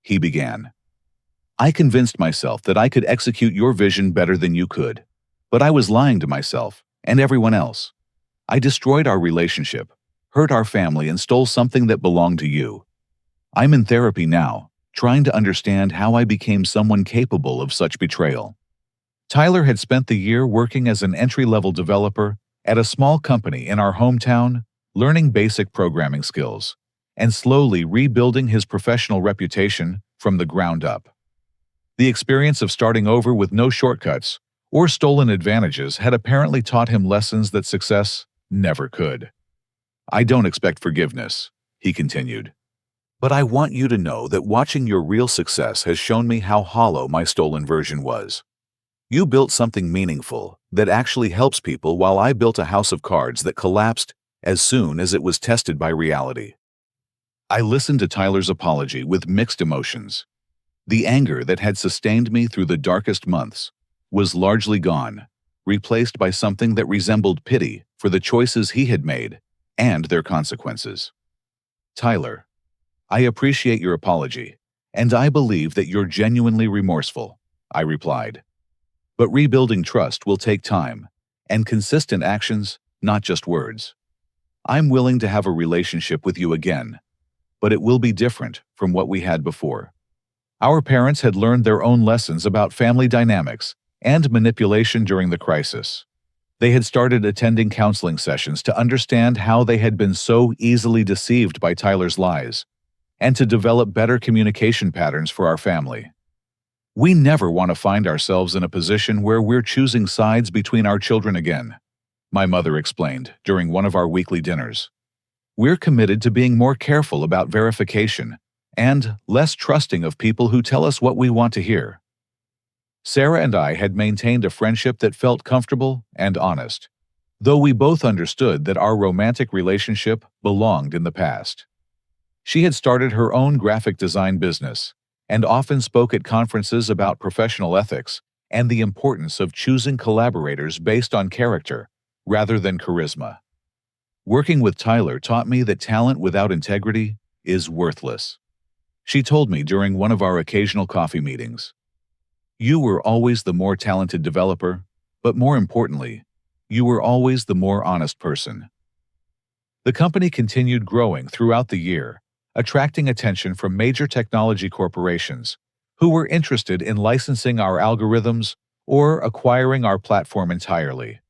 he began. "I convinced myself that I could execute your vision better than you could, but I was lying to myself and everyone else. I destroyed our relationship, hurt our family, and stole something that belonged to you. I'm in therapy now, trying to understand how I became someone capable of such betrayal." Tyler had spent the year working as an entry-level developer at a small company in our hometown, learning basic programming skills, and slowly rebuilding his professional reputation from the ground up. The experience of starting over with no shortcuts or stolen advantages had apparently taught him lessons that success never could. "I don't expect forgiveness," he continued, "but I want you to know that watching your real success has shown me how hollow my stolen version was. You built something meaningful that actually helps people, while I built a house of cards that collapsed as soon as it was tested by reality." I listened to Tyler's apology with mixed emotions. The anger that had sustained me through the darkest months was largely gone, replaced by something that resembled pity for the choices he had made and their consequences. Tyler, I appreciate your apology, and I believe that you're genuinely remorseful, I replied. But rebuilding trust will take time, and consistent actions, not just words. I'm willing to have a relationship with you again, but it will be different from what we had before. Our parents had learned their own lessons about family dynamics and manipulation during the crisis. They had started attending counseling sessions to understand how they had been so easily deceived by Tyler's lies, and to develop better communication patterns for our family. We never want to find ourselves in a position where we're choosing sides between our children again, my mother explained during one of our weekly dinners. We're committed to being more careful about verification and less trusting of people who tell us what we want to hear. Sarah and I had maintained a friendship that felt comfortable and honest, though we both understood that our romantic relationship belonged in the past. She had started her own graphic design business and often spoke at conferences about professional ethics and the importance of choosing collaborators based on character rather than charisma. Working with Tyler taught me that talent without integrity is worthless. She told me during one of our occasional coffee meetings, "You were always the more talented developer, but more importantly, you were always the more honest person." The company continued growing throughout the year, attracting attention from major technology corporations who were interested in licensing our algorithms or acquiring our platform entirely.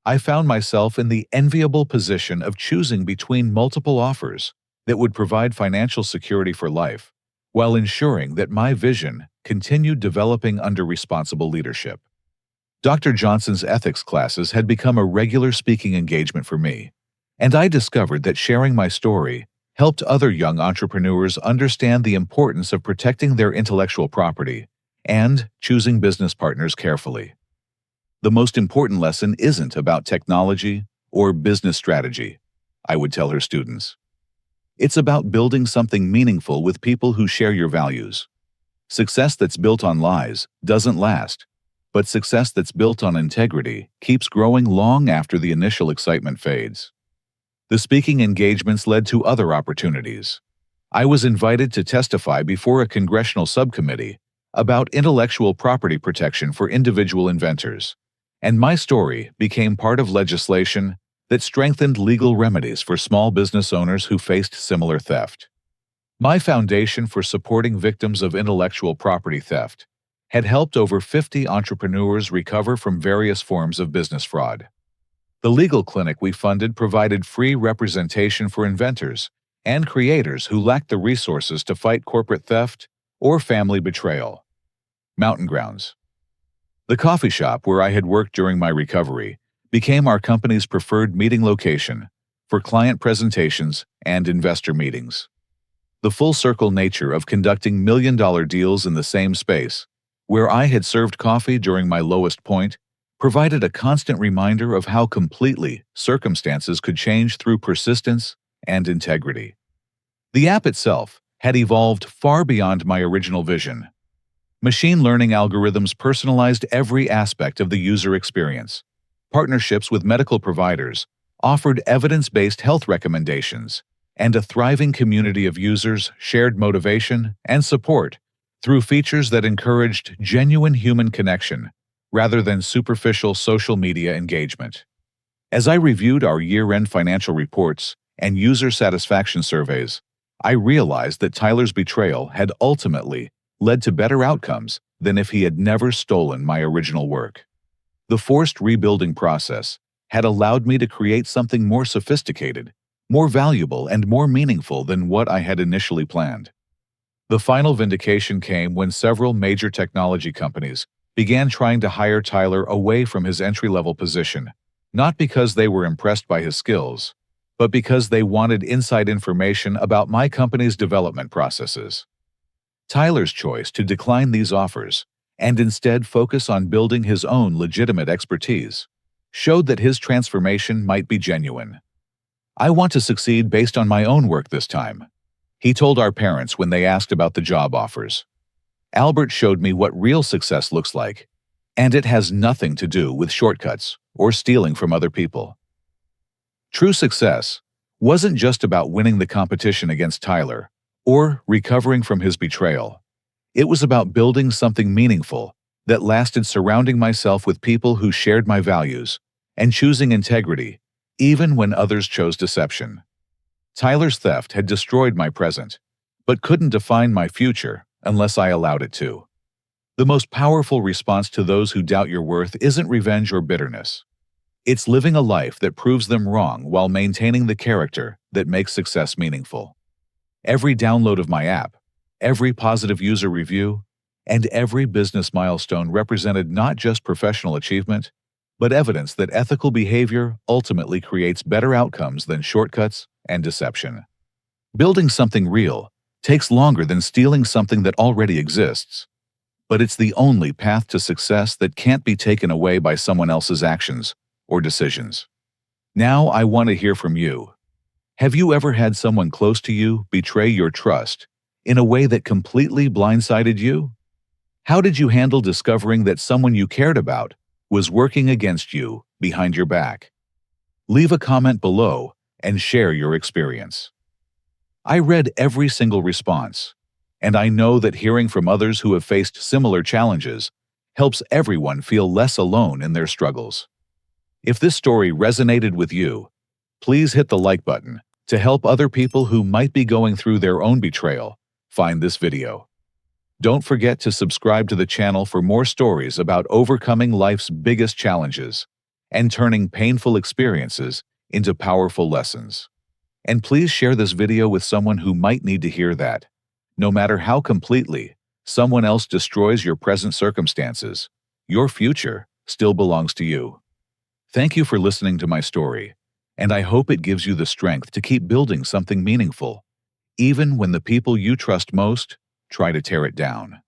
I found myself in the enviable position of choosing between multiple offers that would provide financial security for life, while ensuring that my vision continued developing under responsible leadership. Dr. Johnson's ethics classes had become a regular speaking engagement for me, and I discovered that sharing my story helped other young entrepreneurs understand the importance of protecting their intellectual property and choosing business partners carefully. The most important lesson isn't about technology or business strategy, I would tell her students. It's about building something meaningful with people who share your values. Success that's built on lies doesn't last, but success that's built on integrity keeps growing long after the initial excitement fades. The speaking engagements led to other opportunities. I was invited to testify before a congressional subcommittee about intellectual property protection for individual inventors, and my story became part of legislation that strengthened legal remedies for small business owners who faced similar theft. My foundation for supporting victims of intellectual property theft had helped over 50 entrepreneurs recover from various forms of business fraud. The legal clinic we funded provided free representation for inventors and creators who lacked the resources to fight corporate theft or family betrayal. Mountain Grounds. The coffee shop where I had worked during my recovery became our company's preferred meeting location for client presentations and investor meetings. The full-circle nature of conducting million-dollar deals in the same space, where I had served coffee during my lowest point, provided a constant reminder of how completely circumstances could change through persistence and integrity. The app itself had evolved far beyond my original vision. Machine learning algorithms personalized every aspect of the user experience. Partnerships with medical providers offered evidence-based health recommendations, and a thriving community of users shared motivation and support through features that encouraged genuine human connection rather than superficial social media engagement. As I reviewed our year-end financial reports and user satisfaction surveys, I realized that Tyler's betrayal had ultimately led to better outcomes than if he had never stolen my original work. The forced rebuilding process had allowed me to create something more sophisticated, more valuable, and more meaningful than what I had initially planned. The final vindication came when several major technology companies began trying to hire Tyler away from his entry-level position, not because they were impressed by his skills, but because they wanted inside information about my company's development processes. Tyler's choice to decline these offers and instead focus on building his own legitimate expertise showed that his transformation might be genuine. I want to succeed based on my own work this time, He told our parents when they asked about the job offers. Albert showed me what real success looks like, and it has nothing to do with shortcuts or stealing from other people. True success wasn't just about winning the competition against Tyler or recovering from his betrayal. It was about building something meaningful that lasted, surrounding myself with people who shared my values, and choosing integrity, even when others chose deception. Tyler's theft had destroyed my present, but couldn't define my future unless I allowed it to. The most powerful response to those who doubt your worth isn't revenge or bitterness. It's living a life that proves them wrong while maintaining the character that makes success meaningful. Every download of my app, every positive user review, and every business milestone represented not just professional achievement, but evidence that ethical behavior ultimately creates better outcomes than shortcuts and deception. Building something real takes longer than stealing something that already exists, but it's the only path to success that can't be taken away by someone else's actions or decisions. Now I want to hear from you. Have you ever had someone close to you betray your trust in a way that completely blindsided you? How did you handle discovering that someone you cared about was working against you behind your back? Leave a comment below and share your experience. I read every single response, and I know that hearing from others who have faced similar challenges helps everyone feel less alone in their struggles. If this story resonated with you, please hit the like button to help other people who might be going through their own betrayal find this video. Don't forget to subscribe to the channel for more stories about overcoming life's biggest challenges and turning painful experiences into powerful lessons. And please share this video with someone who might need to hear that. No matter how completely someone else destroys your present circumstances, your future still belongs to you. Thank you for listening to my story, and I hope it gives you the strength to keep building something meaningful, even when the people you trust most try to tear it down.